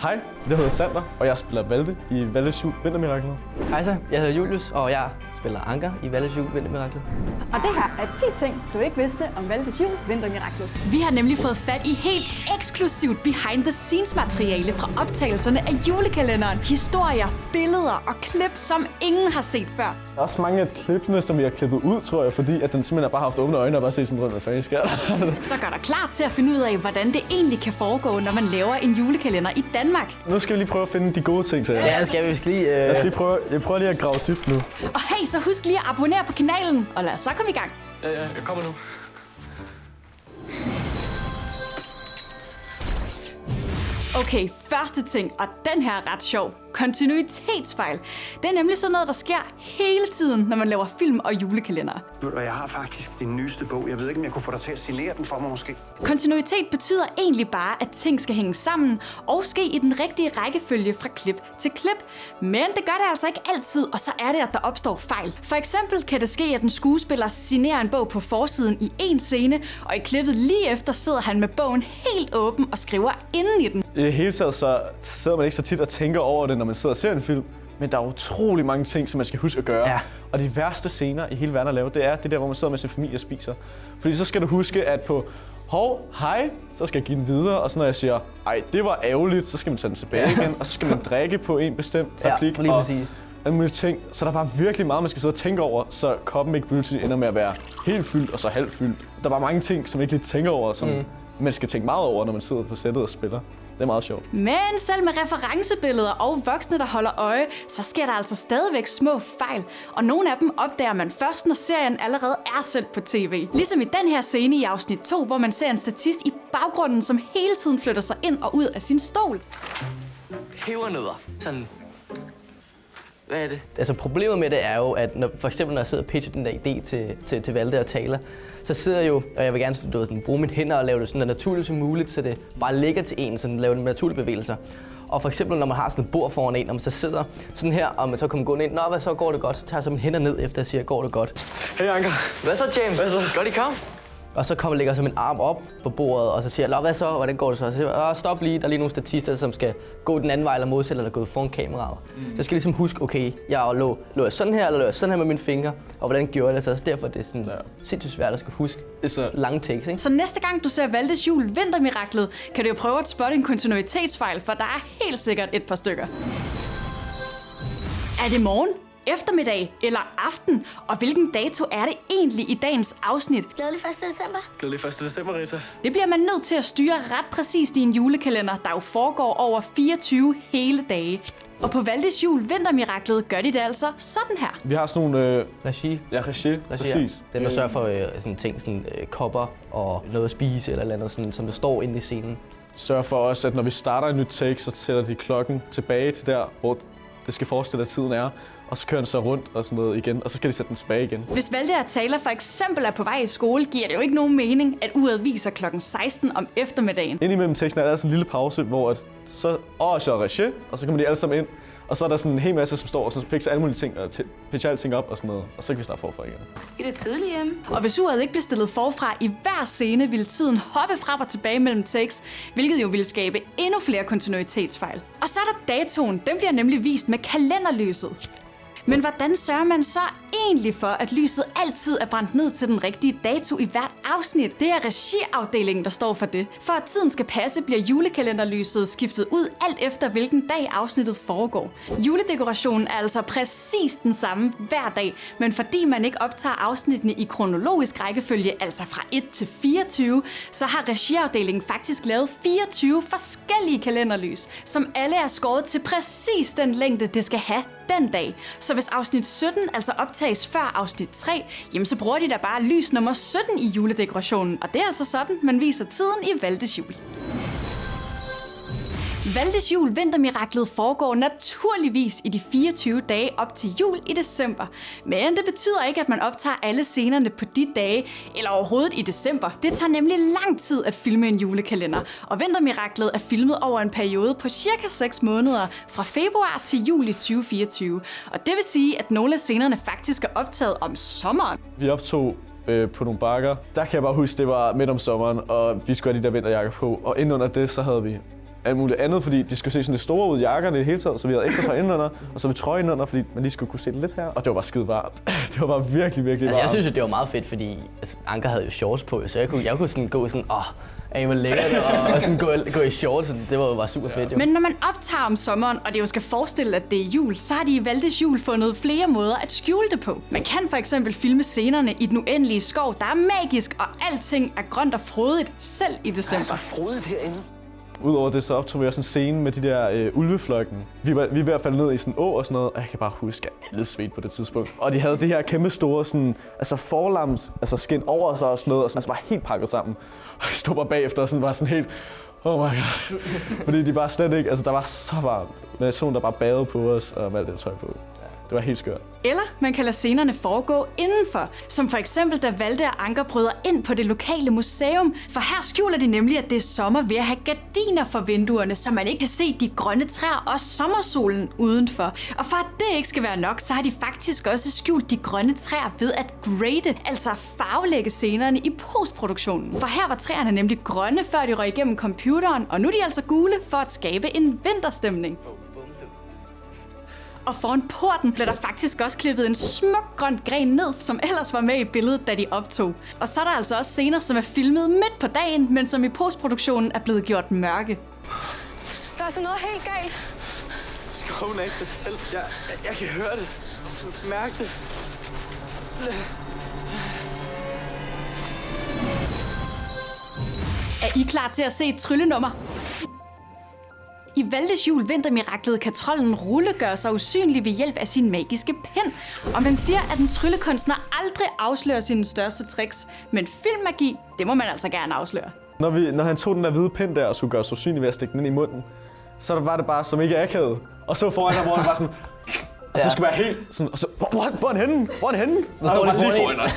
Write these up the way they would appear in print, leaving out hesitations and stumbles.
Hej, jeg hedder Sander, og jeg spiller Valde i Valdes Jul Vintermiraklet. Hej så, jeg hedder Julius, og jeg spiller Anker i Valdes Jul Vintermiraklet. Og det her er 10 ting, du ikke vidste om Valdes Jul Vintermiraklet. Vi har nemlig fået fat i helt eksklusivt behind-the-scenes-materiale fra optagelserne af julekalenderen. Historier, billeder og klip, som ingen har set før. Der er også mange af klippene, som vi har klippet ud, tror jeg, fordi at den simpelthen har bare haft åbne øjne og bare set sådan rundt, hvad fanden sker der. Så gør dig klar til at finde ud af, hvordan det egentlig kan foregå, når man laver en julekalender i Danmark. Nu skal vi lige prøve at finde de gode ting til jer. Ja, det skal vi lige. Jeg prøver lige at grave dybt nu. Og hey, så husk lige at abonnere på kanalen, og lad os så komme i gang. Ja, jeg kommer nu. Okay, første ting, og den her er ret sjov. Kontinuitetsfejl. Det er nemlig sådan noget, der sker hele tiden, når man laver film og julekalender. Jeg har faktisk din nyeste bog. Jeg ved ikke, om jeg kunne få dig til at signere den for mig måske. Kontinuitet betyder egentlig bare, at ting skal hænge sammen og ske i den rigtige rækkefølge fra klip til klip. Men det gør det altså ikke altid, og så er det, at der opstår fejl. For eksempel kan det ske, at en skuespiller signerer en bog på forsiden i en scene, og i klippet lige efter sidder han med bogen helt åben og skriver inden i den. I det hele taget så sidder man ikke så tit og tænker over det, når man sidder og ser en film. Men der er utrolig mange ting, som man skal huske at gøre. Ja. Og de værste scener i hele verden at lave, det er det der, hvor man sidder med sin familie og spiser. Fordi så skal du huske, at på hej, så skal jeg give den videre. Og så når jeg siger, ej, det var ærgerligt, så skal man tage den tilbage igen. Og så skal man drikke på en bestemt replik. Ja, lige præcis. Alle mulige ting. Så der er bare virkelig meget, man skal sidde og tænke over, så koppen ikke pludselig ender med at være helt fyldt og så halvt fyldt. Der er bare mange ting, som man ikke lige tænker over, som man skal tænke meget over, når man sidder på sættet og spiller. Det er meget sjovt. Men selv med referencebilleder og voksne, der holder øje, så sker der altså stadigvæk små fejl. Og nogle af dem opdager man først, når serien allerede er sendt på tv. Ligesom i den her scene i afsnit 2, hvor man ser en statist i baggrunden, som hele tiden flytter sig ind og ud af sin stol. Pebernødder. Sådan. Hvad er det? Altså problemet med det er jo, at for eksempel når jeg sidder og pitcher den der idé til Valde og taler, så sidder jeg jo, og jeg vil gerne sådan, bruge mine hænder og lave det sådan naturligt som muligt, så det bare ligger til en, sådan lave det med naturlige bevægelser. Og for eksempel når man har sådan et bord foran en, og man så sidder sådan her, og man så kommer gående ind, nå hvad så går det godt, så tager jeg så mine hænder ned efter jeg siger, går det godt. Hey Anker. Hvad så James? Hvad så? Godt I kom? Og så lægger jeg min arm op på bordet, og så siger jeg, hvad så, hvordan går det så? Og så siger jeg, stop lige, der er lige nogle statister, som skal gå den anden vej eller modsat, eller gå foran kameraet. Så jeg skal ligesom huske, okay, jeg lå jeg sådan her, eller lå jeg sådan her med mine fingre, og hvordan gjorde jeg det? Så derfor det er sådan sindssygt svært at skal huske lange takes, ikke? Så næste gang du ser Valdes Jul Vintermiraklet, kan du jo prøve at spotte en kontinuitetsfejl, for der er helt sikkert et par stykker. Er det morgen, eftermiddag eller aften? Og hvilken dato er det egentlig i dagens afsnit? Glædelig 1. december. Glædelig 1. december, Rita. Det bliver man nødt til at styre ret præcist i en julekalender, der jo foregår over 24 hele dage. Og på Valdes Jul Vintermiraklet gør de det altså sådan her. Vi har sådan nogle... Regi. Ja, regi. Præcis. Det er at sørge for sådan ting, sådan kopper og noget at spise eller andet, sådan, som der står inde i scenen. Sørg for også, at når vi starter en ny take, så sætter de klokken tilbage til der, hvor det skal forestille, at tiden er. Og så kører den så rundt og sådan noget igen, og så skal de sætte den tilbage igen. Hvis Valde og Taler for eksempel er på vej i skole, giver det jo ikke nogen mening, at uret viser klokken 16 om eftermiddagen. Indimellem teksten er der sådan en lille pause, hvor så er regi, og så kommer de alle sammen ind. Og så er der sådan en hel masse, som står og så fikser alle mulige ting og pitcher alting op og sådan noget. Og så kan vi starte forfra igen. I det tidlige hjemme. Og hvis uret ikke bliver stillet forfra i hver scene, ville tiden hoppe frem og tilbage mellem takes, hvilket jo ville skabe endnu flere kontinuitetsfejl. Og så er der datoen. Den bliver nemlig vist med kalenderlyset. Men hvordan sørger man så egentlig for, at lyset altid er brændt ned til den rigtige dato i hvert afsnit? Det er regiafdelingen, der står for det. For at tiden skal passe, bliver julekalenderlyset skiftet ud alt efter, hvilken dag afsnittet foregår. Juledekorationen er altså præcis den samme hver dag, men fordi man ikke optager afsnittene i kronologisk rækkefølge, altså fra 1 til 24, så har regiafdelingen faktisk lavet 24 forskellige kalenderlys, som alle er skåret til præcis den længde, det skal have den dag. Så hvis afsnit 17 altså optages før afsnit 3, jamen så bruger de da bare lys nummer 17 i juledekorationen. Og det er altså sådan, man viser tiden i Valdes Jul. Valdes Jul Vintermiraklet foregår naturligvis i de 24 dage op til jul i december. Men det betyder ikke, at man optager alle scenerne på de dage, eller overhovedet i december. Det tager nemlig lang tid at filme en julekalender, og Vintermiraklet er filmet over en periode på cirka 6 måneder, fra februar til juli 2024. Og det vil sige, at nogle af scenerne faktisk er optaget om sommeren. Vi optog på nogle bakker. Der kan jeg bare huske, det var midt om sommeren, og vi skulle have de der vinterjakker på. Og inden under det, så havde vi alt muligt andet, fordi de skulle se sådan lidt store ud i jakkerne i det hele taget, så vi havde ekstra tøj indenunder, og så vi trøje indenunder, fordi man lige skulle kunne se det lidt her. Og det var bare skide varmt. Det var bare virkelig, virkelig varmt. Altså, jeg synes jo, det var meget fedt, fordi Anker havde jo shorts på, så jeg kunne sådan gå sådan, hvor lækkert, og sådan gå i shorts, det var jo bare super fedt jo. Men når man optager om sommeren, og det jo skal forestille, at det er jul, så har de i Valdes Jul fundet flere måder at skjule det på. Man kan for eksempel filme scenerne i den uendelige skov, der er magisk, og alting er grønt og frodigt, selv i december. Så frodigt herinde. Udover det, så optog vi også en scene med de der ulveflokken. Vi er i hvert fald ned i sådan en å og sådan noget, og jeg kan bare huske, at alle svedte på det tidspunkt. Og de havde det her kæmpe store sådan, forlams, skin over sig og sådan noget, og sådan, bare helt pakket sammen. Og jeg stod bare bagefter og sådan, var sådan helt, oh my god. Fordi de bare slet ikke, der var så varmt. Med solen, der bare badede på os og med alt det tøj på. Det var helt skørt. Eller man kan lade scenerne foregå indenfor, som for eksempel da Valde og Anker bryder ind på det lokale museum, for her skjuler de nemlig, at det er sommer ved at have gardiner for vinduerne, så man ikke kan se de grønne træer og sommersolen udenfor. Og for at det ikke skal være nok, så har de faktisk også skjult de grønne træer ved at grade, altså farvelægge scenerne i postproduktionen. For her var træerne nemlig grønne, før de røg igennem computeren, og nu er de altså gule for at skabe en vinterstemning. Og foran porten blev der faktisk også klippet en smuk grøn gren ned, som ellers var med i billedet, da de optog. Og så er der altså også scener, som er filmet midt på dagen, men som i postproduktionen er blevet gjort mørke. Der er så noget helt galt. Skroven er ikke sig selv. Jeg kan høre det. Mærke det. Er I klar til at se et tryllenummer? I Valdes Jul vintermiraklet kan trolden Rulle gøre sig usynlig ved hjælp af sin magiske pen. Og man siger, at en tryllekunstner aldrig afslører sine største tricks. Men filmmagi, det må man altså gerne afsløre. Når han tog den der hvide pen der og skulle gøre sig usynlig ved at stikke den ind i munden, så var det bare som ikke akavet. Og så foran ham, hvor han var sådan... Og så skulle være helt sådan, og så, hvor er han henne? Hvor er han henne? Der står lige foran os.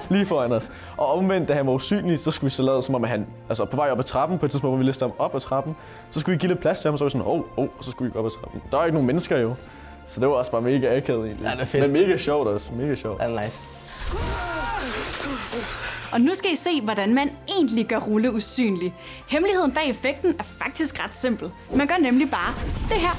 Lige foran os. Og omvendt, da han var usynlig, så skulle vi så lade som om, at han, på vej op ad trappen, på et tidspunkt, hvor vi listede ham op ad trappen, så skulle vi give lidt plads til ham, og så var vi sådan, og så skulle vi gå op ad trappen. Der var ikke nogen mennesker jo. Så det var også bare mega akavet egentlig. Ja, det er fedt. Men mega sjovt også, mega sjovt. Ja, det er nice. Og nu skal I se, hvordan man egentlig gør Rulle usynlig. Hemmeligheden bag effekten er faktisk ret simpel. Man gør nemlig bare det her.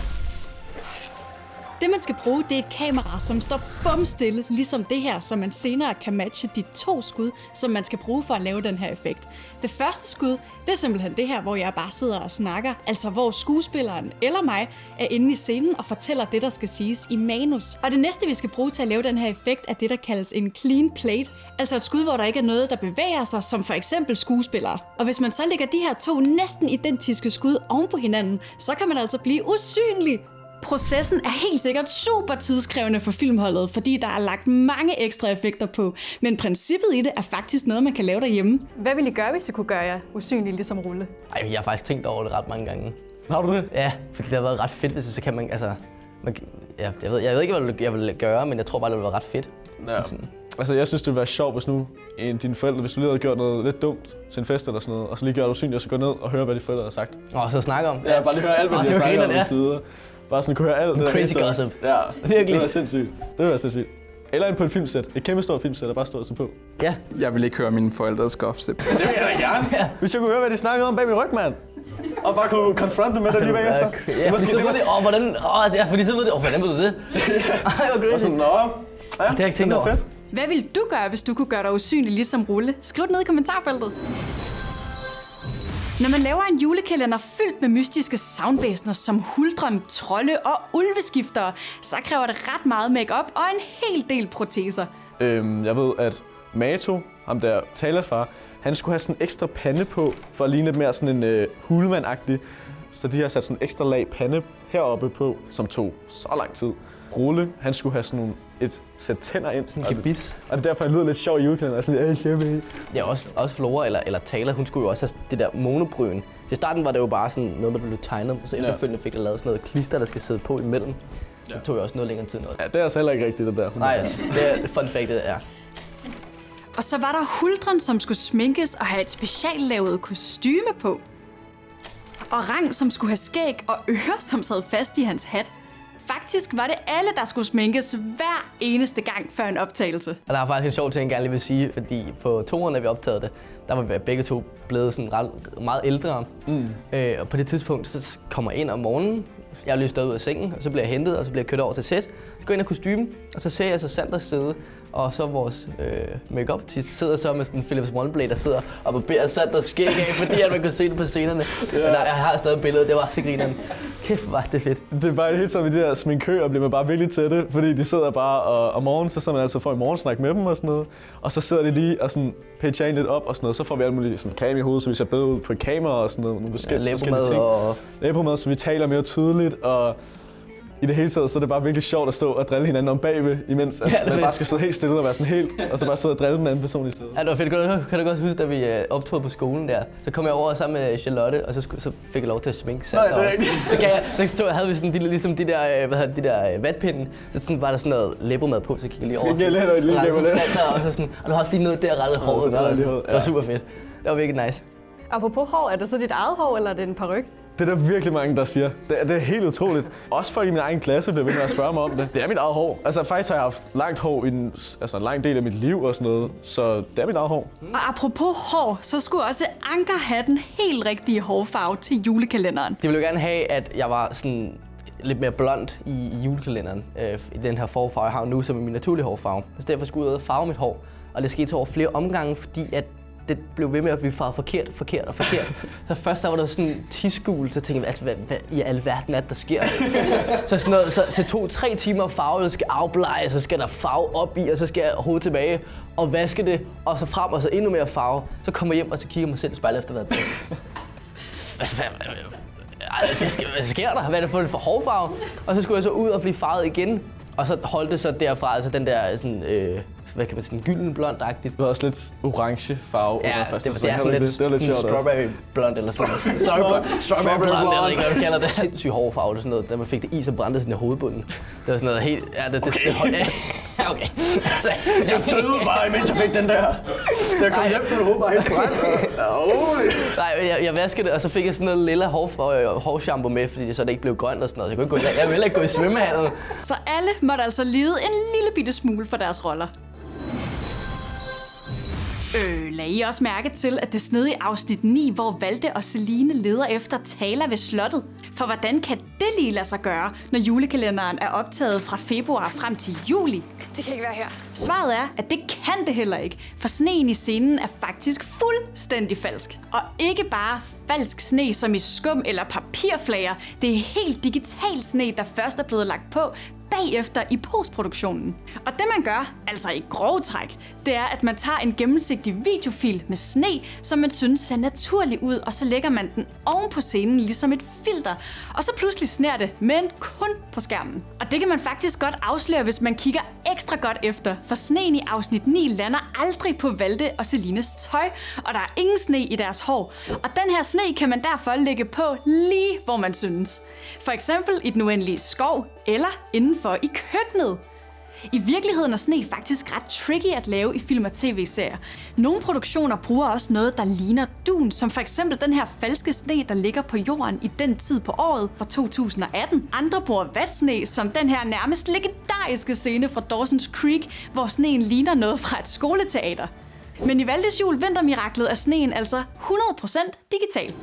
Det man skal bruge, det er et kamera, som står bumstille, ligesom det her, så man senere kan matche de 2 skud, som man skal bruge for at lave den her effekt. Det første skud, det er simpelthen det her, hvor jeg bare sidder og snakker, altså hvor skuespilleren eller mig er inde i scenen og fortæller det, der skal siges i manus. Og det næste, vi skal bruge til at lave den her effekt, er det, der kaldes en clean plate, altså et skud, hvor der ikke er noget, der bevæger sig, som for eksempel skuespillere. Og hvis man så lægger de her 2 næsten identiske skud oven på hinanden, så kan man altså blive usynlig. Processen er helt sikkert super tidskrævende for filmholdet, fordi der er lagt mange ekstra effekter på. Men princippet i det er faktisk noget, man kan lave derhjemme. Hvad ville I gøre, hvis I kunne gøre jer usynlig ligesom Rulle? Ej, jeg har faktisk tænkt over det ret mange gange. Har du det? Ja, fordi det har været ret fedt, hvis så kan man, jeg ved ikke, hvad jeg vil gøre, men jeg tror bare, det ville være ret fedt. Ja. Altså, jeg synes, det ville være sjovt, hvis nu dine forældre, hvis du lige havde gjort noget lidt dumt til en fest eller sådan noget, og så lige gør det usynligt, og så gå ned og høre, hvad de forældre har sagt. Og så snakke om. Ja, bare lige høre alt, hvad de har snakket om sider. Bare sådan kunne høre alt det. Crazy gossip. Ja, virkelig. Det var sindssygt. Det var sindssygt. Eller på et filmsæt. Et kæmpe stort filmsæt, der bare stod sådan på. Ja. Jeg vil ikke høre mine forældres gossip. Det vil jeg da gerne. Ja. Hvis jeg kunne høre, hvad de snakkede om bag min ryg, mand. Og bare kunne confronte dem med det lige bagefter. Ja, fordi så ved det, hvordan ved du det? Ej, hvor crazy. Og sådan, det har jeg ikke tænkt over. Hvad ville du gøre, hvis du kunne gøre dig usynlig ligesom Rulle? Skriv det ned i kommentarfeltet. Når man laver en julekalender fyldt med mystiske soundvæsener som huldron, trolde og ulveskiftere, så kræver det ret meget makeup og en hel del proteser. Jeg ved, at Mato, ham der talerfar, han skulle have sådan en ekstra pande på, for at ligne lidt mere sådan en hulemand-agtig. Så de har sat sådan en ekstra lag pande heroppe på, som tog så lang tid. Rulle, han skulle have sådan et sæt tænder ind. Sådan en gebis. Og det er derfor, jeg lyder lidt sjov i julekalenderen. Ja, også Flora eller Taler, hun skulle jo også have det der monobryn. Til starten var det jo bare sådan noget, der blev tegnet, og så efterfølgende fik jeg lavet sådan noget klister, der skal sidde på imellem. Ja. Det tog jo også noget længere tid. Ja, det er altså heller ikke rigtigt, det der. Nej, det er fun fact, det er. Og så var der Huldron, som skulle sminkes og have et speciallavet kostyme på. Og Rang, som skulle have skæg og ører, som sad fast i hans hat. Faktisk var det alle, der skulle sminkes hver eneste gang før en optagelse. Og der er faktisk en sjov ting, jeg gerne lige vil sige, fordi på 2'eren, da vi optagede det, der var vi begge to blevet sådan ret, meget ældre. Og på det tidspunkt, så kommer jeg ind om morgenen, jeg er løst ud af sengen, og så bliver jeg hentet, og så bliver jeg kørt over til sæt. Så går jeg ind af kostymen, og så ser jeg så Sanders sidde, og så vores make-up-artist sidder så med sådan en Philips OneBlade, der sidder og barberer Sanders skæg af, fordi at man kan se det på scenerne. Ja. Men jeg har stadig billedet, det var så grineren. Kæft, var det fedt. Det er bare helt som i de der sminkører, bliver man bare virkelig tætte, fordi de sidder bare, og om morgenen, så sidder man altså for en morgensnak med dem og sådan noget. Og så sidder de lige og sådan pitcher en lidt op og sådan noget. Så får vi alt muligt sådan creme i hovedet, så vi ser bedre ud på kamera og sådan noget. Nogle forskellige ting. Læbemad, så vi taler mere tydeligt, og i det hele taget, så er det bare virkelig sjovt at stå og drille hinanden om bagved, imens man bare skal sidde helt stille og være sådan helt, og så bare sidde og drille den anden person i stedet. Ja, det var fedt. Kan du godt huske, da vi optog på skolen der, så kom jeg over sammen med Charlotte, og så fik jeg lov til at sminke Sander. Nej, det er ikke. Så havde vi sådan ligesom de der vatpinde, så sådan var der sådan noget læbermad på, så kiggede jeg lige over. Og så sådan, og du har også lige noget der rettet håret. Det var super fedt. Det var virkelig nice. Apropos hår, er det så dit eget hår, eller er det en paryk? Det er der virkelig mange, der siger. Det er helt utroligt. Også folk i min egen klasse bliver ved med at spørge mig om det. Det er mit eget hår. Altså faktisk har jeg haft langt hår i en lang del af mit liv og sådan noget. Så det er mit eget hår. Og apropos hår, så skulle også Anker have den helt rigtige hårfarve til julekalenderen. De ville jo gerne have, at jeg var sådan lidt mere blond i julekalenderen. I den her hårfarve, jeg har nu, som er min naturlige hårfarve. Så derfor skulle jeg ud og farve mit hår. Og det skete over flere omgange, fordi at det blev ved med at blive farvet forkert. Så først der var der sådan tidsgul, så tænkte jeg, altså, hvad i alverden er det, der sker? Så sådan noget, så til 2-3 timer farve, skal afbleje, så skal der farve op i, og så skal jeg hovedet tilbage og vaske det, og så frem, og så endnu mere farve. Så kommer jeg hjem, og så kigger mig selv i spejlet efter, hvad det er. Hvad sker der? Hvad er det for hårfarve? Og så skulle jeg så ud og blive farvet igen, og så holdt det så derfra, altså den der sådan, hvad kan man sige, gylden blond-agtigt. Du har også lidt orange farve. Ja, det er sådan lidt strawberry blond eller sådan noget. Strawberry blond, jeg ved ikke, hvad du kalder det. Sindssygt hård farve, det er sådan noget, da man fik det i, så brændte sådan i hovedbunden. Det var sådan noget helt, ja, det okay. Jeg døde bare, imens jeg fik den der. Jeg kom hjem til mit hoved bare helt brændt. Nej, jeg vaskede det, og så fik jeg sådan noget lilla hårshampoo med, fordi så det ikke blev grønt og sådan noget. Så jeg ville heller ikke gå i svømmehallen. Så alle måtte altså lide en lille bitte smule for deres roller. Lagde I også mærke til, at det sned i afsnit 9, hvor Valde og Celine leder efter Tala ved slottet? For hvordan kan det lige lade sig gøre, når julekalenderen er optaget fra februar frem til juli? Det kan ikke være her. Svaret er, at det kan det heller ikke, for sneen i scenen er faktisk fuldstændig falsk. Og ikke bare falsk sne som i skum eller papirflager, det er helt digital sne, der først er blevet lagt på bagefter i postproduktionen. Og det man gør, altså i grove træk, det er, at man tager en gennemsigtig videofil med sne, som man synes ser naturlig ud, og så lægger man den oven på scenen ligesom et filter. Og så pludselig sner det, men kun på skærmen. Og det kan man faktisk godt afsløre, hvis man kigger ekstra godt efter, for sneen i afsnit 9 lander aldrig på Valde og Celines tøj, og der er ingen sne i deres hår. Og den her sne kan man derfor lægge på lige hvor man synes. For eksempel i den uendelige skov, eller indenfor i køkkenet. I virkeligheden er sne faktisk ret tricky at lave i film og tv-serier. Nogle produktioner bruger også noget, der ligner dun, som for eksempel den her falske sne, der ligger på jorden i den tid på året fra 2018. Andre bruger vatsne, som den her nærmest legendariske scene fra Dawson's Creek, hvor sneen ligner noget fra et skoleteater. Men i Valdes jul vintermiraklet er sneen altså 100% digital.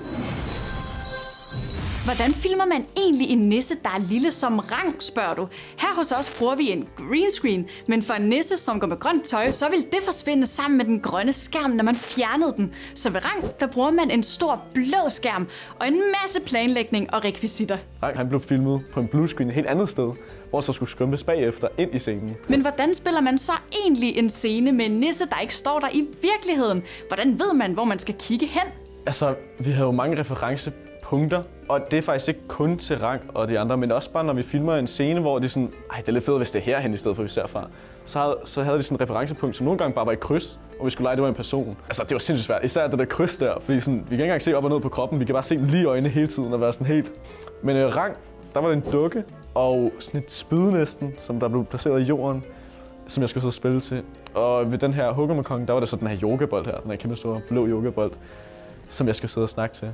Hvordan filmer man egentlig en nisse, der er lille som Rang, spørger du? Her hos os bruger vi en green screen, men for en nisse, som går med grønt tøj, så vil det forsvinde sammen med den grønne skærm, når man fjernede den. Så ved Rang, der bruger man en stor blå skærm og en masse planlægning og rekvisitter. Rang, han blev filmet på en blue screen et helt andet sted, hvor så skulle skrumpes bagefter ind i scenen. Men hvordan spiller man så egentlig en scene med en nisse, der ikke står der i virkeligheden? Hvordan ved man, hvor man skal kigge hen? Altså, vi har jo mange referencepunkter, og det er faktisk ikke kun til Rang og de andre, men også bare når vi filmer en scene, hvor det er sådan, det er lidt fedt, hvis det er herhen i stedet for, vi ser fra. Så havde vi sådan et referencepunkt, som nogle gange bare var i kryds, og vi skulle lege, det var en person. Altså, det var sindssygt svært, især det der kryds der, fordi sådan, vi kan ikke engang se op og ned på kroppen, vi kan bare se dem lige i øjnene hele tiden og være sådan helt. Men Rang, der var det en dukke og sådan et spyd næsten, som der blev placeret i jorden, som jeg skulle så spille til. Og ved den her Huggermekong, der var det så den her yogabold her, den her kæmpe store blå yogabold, som jeg skal sidde og snakke til.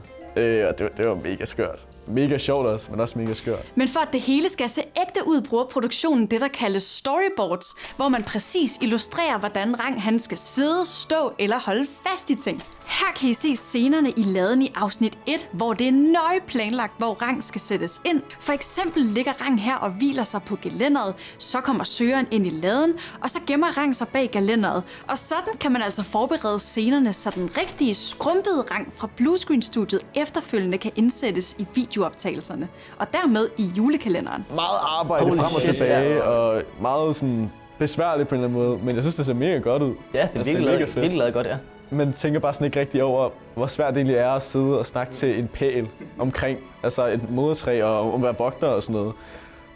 Og det var mega skørt. Mega sjovt også, men også mega skørt. Men for at det hele skal se ægte ud, bruger produktionen det, der kaldes storyboards, hvor man præcis illustrerer, hvordan Rang han skal sidde, stå eller holde fast i ting. Her kan I se scenerne i laden i afsnit 1, hvor det er nøje planlagt, hvor Rang skal sættes ind. For eksempel ligger Rang her og hviler sig på gelænderet, så kommer søgeren ind i laden, og så gemmer Rang sig bag gelænderet. Og sådan kan man altså forberede scenerne, så den rigtige skrumpede Rang fra Bluescreen-studiet efterfølgende kan indsættes i videooptagelserne, og dermed i julekalenderen. Meget arbejde frem og tilbage, og meget sådan besværligt på en eller anden måde, men jeg synes, det ser mega godt ud. Ja, det er virkelig lavet godt, ja. Man tænker bare sådan ikke rigtig over, hvor svært det egentlig er at sidde og snakke til en pæl omkring altså et modertræ og at være vogter og sådan noget.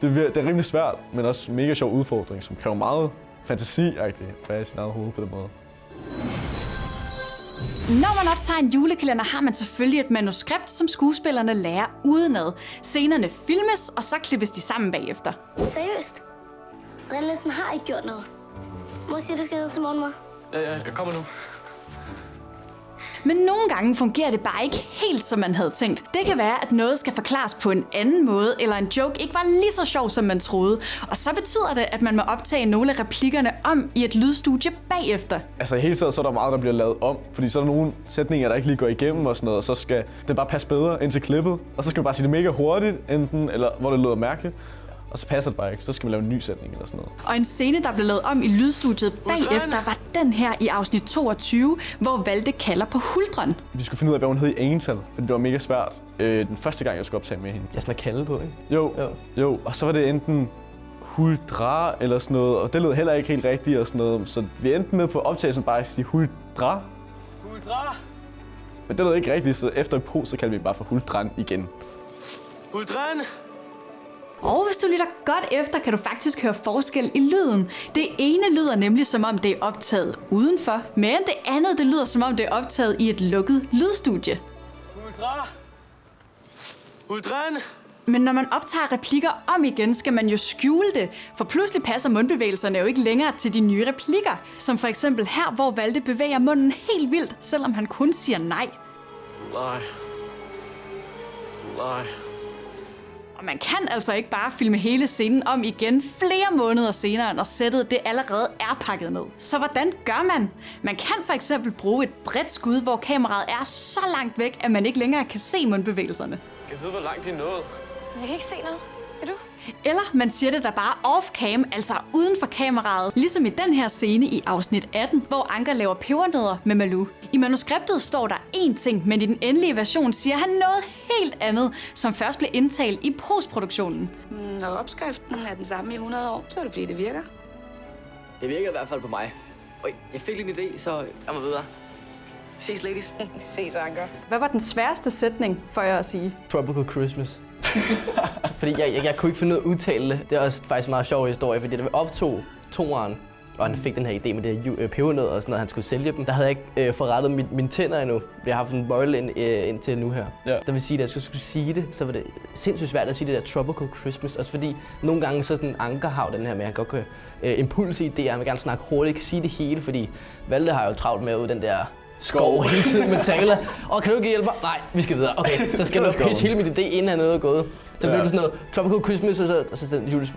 Det er rimelig svært, men også en mega sjov udfordring, som kræver meget fantasi-agtigt at være i sin eget hoved på den måde. Når man optager en julekalender, har man selvfølgelig et manuskript, som skuespillerne lærer udenad. Scenerne filmes, og så klippes de sammen bagefter. Seriøst? Brillesen har ikke gjort noget. Hvor siger du skal ned til morgenmad? Ja, jeg kommer nu. Men nogle gange fungerer det bare ikke helt, som man havde tænkt. Det kan være, at noget skal forklares på en anden måde, eller en joke ikke var lige så sjov, som man troede. Og så betyder det, at man må optage nogle af replikkerne om i et lydstudie bagefter. Altså i hele tiden så er der meget, der bliver lavet om, fordi så er der nogle sætninger, der ikke lige går igennem og sådan noget, og så skal det bare passe bedre ind til klippet. Og så skal man bare sige det mega hurtigt, enten, eller hvor det lyder mærkeligt. Og så passer det bare ikke. Så skal man lave en ny sætning eller sådan noget. Og en scene, der blev lavet om i lydstudiet bagefter, var den her i afsnit 22, hvor Valde kalder på Huldrøn. Vi skulle finde ud af, hvad hun hed i ental, for det var mega svært. Den første gang, jeg skulle optage med hende. Jeg sådan at kalde på, ikke? Jo. Og så var det enten Huldra eller sådan noget, og det lød heller ikke helt rigtigt og sådan noget. Så vi endte med på optagelsen bare at sige Huldra. Huldra! Men det lød ikke rigtigt, så efter et pro, så kaldte vi bare for Huldran igen. Huldran! Og hvis du lytter godt efter, kan du faktisk høre forskel i lyden. Det ene lyder nemlig som om det er optaget udenfor, men det andet det lyder som om det er optaget i et lukket lydstudie. Huldra! Huldran! Men når man optager replikker om igen, skal man jo skjule det, for pludselig passer mundbevægelserne jo ikke længere til de nye replikker. Som for eksempel her, hvor Valde bevæger munden helt vildt, selvom han kun siger nej. Nej. Og man kan altså ikke bare filme hele scenen om igen flere måneder senere, når sættet det allerede er pakket ned. Så hvordan gør man? Man kan for eksempel bruge et bredt skud, hvor kameraet er så langt væk, at man ikke længere kan se mundbevægelserne. Jeg ved, hvor langt de er nået. Jeg kan ikke se noget. Kan du? Eller man siger det der bare off-cam, altså uden for kameraet, ligesom i den her scene i afsnit 18, hvor Anker laver pebernødder med Malou. I manuskriptet står der én ting, men i den endelige version siger han noget helt andet, som først blev indtalt i postproduktionen. Når opskriften er den samme i 100 år, så er det fordi, det virker. Det virker i hvert fald på mig. Og jeg fik lige en idé, så jeg må videre. Ses, ladies. Ses, Anker. Hvad var den sværeste sætning for jer at sige? Tropical Christmas. Fordi jeg kunne ikke finde ud af at udtale det. Det er også faktisk en meget sjov historie, fordi da vi optog toeren, og han fik den her idé med det her pebernødder og sådan noget, han skulle sælge dem, der havde jeg ikke forrettet mine tænder endnu. Jeg har haft en bøjle indtil nu her. Ja. Der vil sige, at jeg skulle sige det, så var det sindssygt svært at sige det der Tropical Christmas. Også fordi nogle gange så sådan Anker har den her med, at han godt kan impuls i det, han vil gerne snakke hurtigt, ikke sige det hele, fordi Valde har jo travlt med ud den der skov hele tiden med taler. Og kan du ikke hjælpe mig? Nej, vi skal videre. Okay, så skal du pitche hele min idé, inden han er gået. Så blev det sådan noget Tropical Christmas, og så Julius,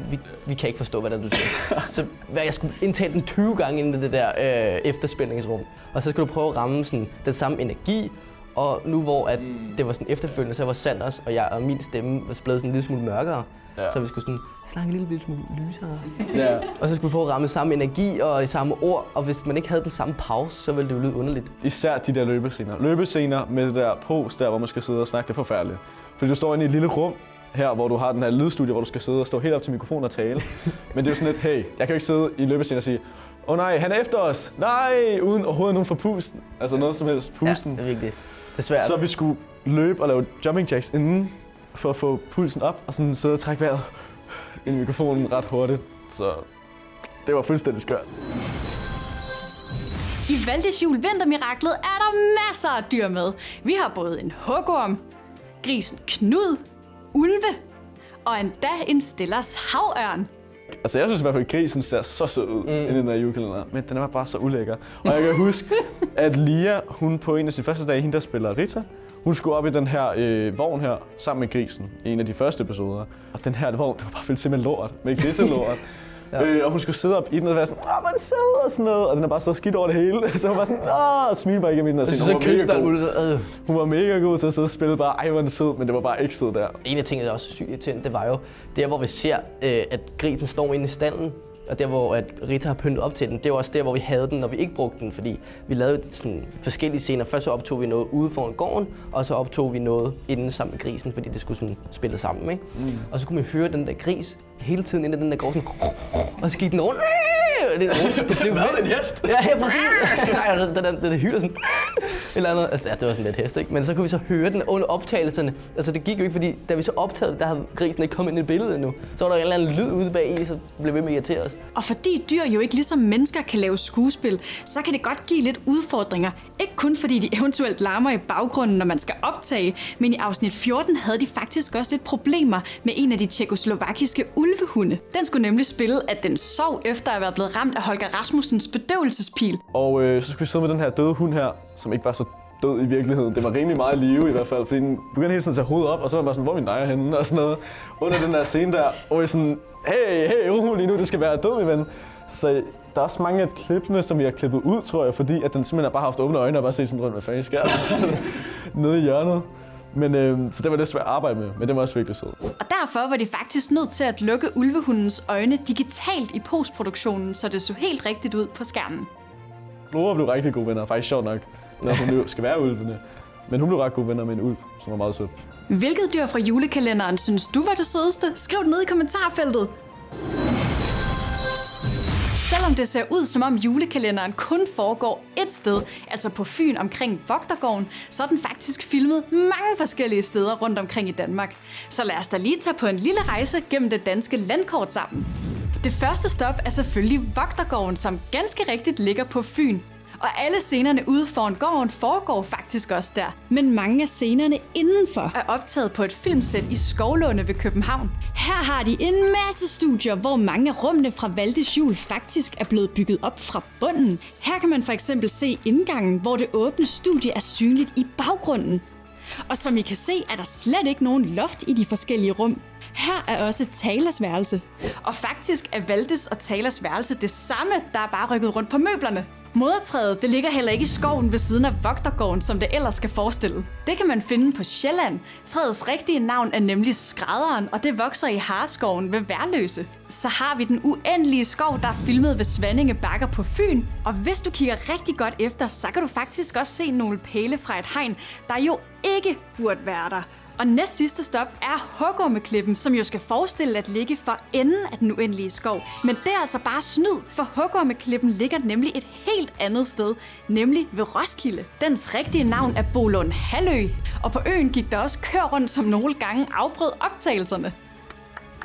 vi kan ikke forstå, hvad det er, du siger. Så jeg skulle indtale den 20 gange inden det der efterspændingsrum. Og så skulle du prøve at ramme sådan, den samme energi. Og nu hvor at det var sådan efterfølgende, så var Sanders og jeg og min stemme var blevet sådan en lille smule mørkere. Ja. Så vi skulle sådan snakke en lille smule lysere. Ja. Og så skulle vi prøve at ramme samme energi og i samme ord, og hvis man ikke havde den samme pause, så ville det jo lyde underligt. Især de der løbescener. Løbescener med det der post der, hvor man skal sidde og snakke, det er forfærdeligt. Fordi du står inde i et lille rum her, hvor du har den her lydstudie, hvor du skal sidde og stå helt op til mikrofonen og tale. Men det er jo sådan lidt, hey, jeg kan jo ikke sidde i løbescenen og sige, nej, han er efter os! Nej! Uden overhovedet nogen for pusten. Altså noget som helst pusten. Ja, det er vigtigt. Det er svært. Så vi skulle løbe og lave jumping jacks inden, for at få pulsen op og sådan sidde og trække vejret ind i mikrofonen ret hurtigt. Så det var fuldstændig skørt. I Valdes Jul Vintermiraklet er der masser af dyr med. Vi har både en hugorm, grisen Knud, ulve og endda en Stellers havørn. Altså jeg synes i hvert fald, at grisen ser så sød ud i den der julekalender, men den er bare så ulækker. Og jeg kan huske, at Lia, hun på en af sine første dage, hende der spiller Rita, hun skulle op i den her vogn her, sammen med grisen, i en af de første episoder. Og den her vogn, det var bare fyldt simpelthen lort, med griselort. Ja. Og hun skulle sidde op i den og være sådan, hvor er det sød og sådan noget. Og den er bare så skidt over det hele. Så hun var sådan, og smile bare igennem den og sige, hun var mega god til at sidde og spille bare, ej, hvor er det sød, men det var bare ikke sød der. En af tingene, der også sygt irriterende, det var jo der, hvor vi ser, at grisen står inde i stallen. Og der, hvor at Rita har pyntet op til den, det var også der, hvor vi havde den, når vi ikke brugte den. Fordi vi lavede sådan forskellige scener. Først så optog vi noget ude foran gården, og så optog vi noget inde sammen med grisen, fordi det skulle sådan spille sammen, ikke? Og så kunne man høre den der gris hele tiden inde i den der gård, sådan, og så gik den rundt. Det blev en hest. Ja, præcis. Nej, det hyler sådan. Eller andet. Altså, ja, det var sådan lidt hest, ikke? Men så kunne vi så høre den under optagelserne. Altså, det gik jo ikke, fordi da vi så optagede, der havde grisen ikke kommet ind i billedet endnu. Så var der en eller anden lyd ude bag i, så blev vi med irriteret os. Og fordi dyr jo ikke ligesom mennesker kan lave skuespil, så kan det godt give lidt udfordringer. Ikke kun fordi de eventuelt larmer i baggrunden, når man skal optage, men i afsnit 14 havde de faktisk også lidt problemer med en af de tjekkoslovakiske ulvehunde. Den skulle nemlig spille, at den sov efter at være blevet ramt af Holger Rasmussens bedøvelsespil. Og så skulle vi sidde med den her døde hund her, som ikke var så død i virkeligheden. Det var rimelig meget live i hvert fald, fordi den begyndte hele tiden at tage hovedet op, og så var man bare sådan, hvor er min nejer henne, og sådan noget. Under den der scene der, og jeg sådan, hey, rolig nu, det skal være død, min ven. Så der er også mange af klippene, som vi har klippet ud, tror jeg, fordi at den simpelthen har bare haft åbne øjne og bare set sådan rundt, hvad fanden sker nede i hjørnet. Men så det var lidt svært at arbejde med, men det var også virkelig sød. Og derfor var de faktisk nødt til at lukke ulvehundens øjne digitalt i postproduktionen, så det så helt rigtigt ud på skærmen. Flora blev rigtig gode venner, faktisk sjovt nok, når hun skal være ulvene. Men hun blev ret gode venner med en ulv, som var meget sød. Hvilket dyr fra julekalenderen synes du var det sødeste? Skriv det ned i kommentarfeltet. Selvom det ser ud som om julekalenderen kun foregår ét sted, altså på Fyn omkring Vogtergården, så er den faktisk filmet mange forskellige steder rundt omkring i Danmark. Så lad os da lige tage på en lille rejse gennem det danske landkort sammen. Det første stop er selvfølgelig Vogtergården, som ganske rigtigt ligger på Fyn. Og alle scenerne ude foran gården foregår faktisk også der. Men mange af scenerne indenfor er optaget på et filmsæt i Skovlunde ved København. Her har de en masse studier, hvor mange af rummene fra Valdes Jul faktisk er blevet bygget op fra bunden. Her kan man for eksempel se indgangen, hvor det åbne studie er synligt i baggrunden. Og som I kan se, er der slet ikke nogen loft i de forskellige rum. Her er også Talas værelse. Og faktisk er Valdes og Talas værelse det samme, der er bare rykket rundt på møblerne. Modertræet, det ligger heller ikke i skoven ved siden af Vogtergården, som det ellers skal forestille. Det kan man finde på Sjælland. Træets rigtige navn er nemlig Skrædderen, og det vokser i Hareskoven ved Værløse. Så har vi den uendelige skov, der er filmet ved Svanninge Bakker på Fyn. Og hvis du kigger rigtig godt efter, så kan du faktisk også se nogle pæle fra et hegn, der jo ikke burde være der. Og næst sidste stop er Hugormeklippen, som jo skal forestille at ligge for enden af den uendelige skov. Men det er altså bare snyd, for Hugormeklippen ligger nemlig et helt andet sted, nemlig ved Roskilde. Dens rigtige navn er Bolund Halø, og på øen gik der også kør rundt, som nogle gange afbrød optagelserne.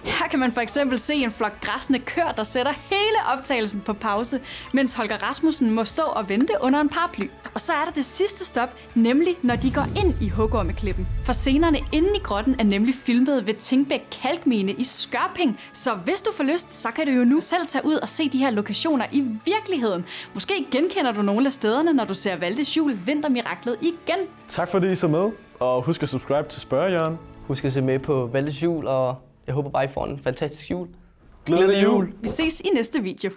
Her kan man for eksempel se en flok græssende køer, der sætter hele optagelsen på pause, mens Holger Rasmussen må stå og vente under en paraply. Og så er der det sidste stop, nemlig når de går ind i Hugormeklippen. For scenerne inde i grotten er nemlig filmet ved Tingbæk Kalkmine i Skørping. Så hvis du får lyst, så kan du jo nu selv tage ud og se de her lokationer i virkeligheden. Måske genkender du nogle af stederne, når du ser Valdes Jul Vintermiraklet igen. Tak fordi I så med, og husk at subscribe til Spørgehjørnet. Husk at se med på Valdes Jul, og jeg håber bare, I får en fantastisk jul. Glædelig jul! Vi ses i næste video.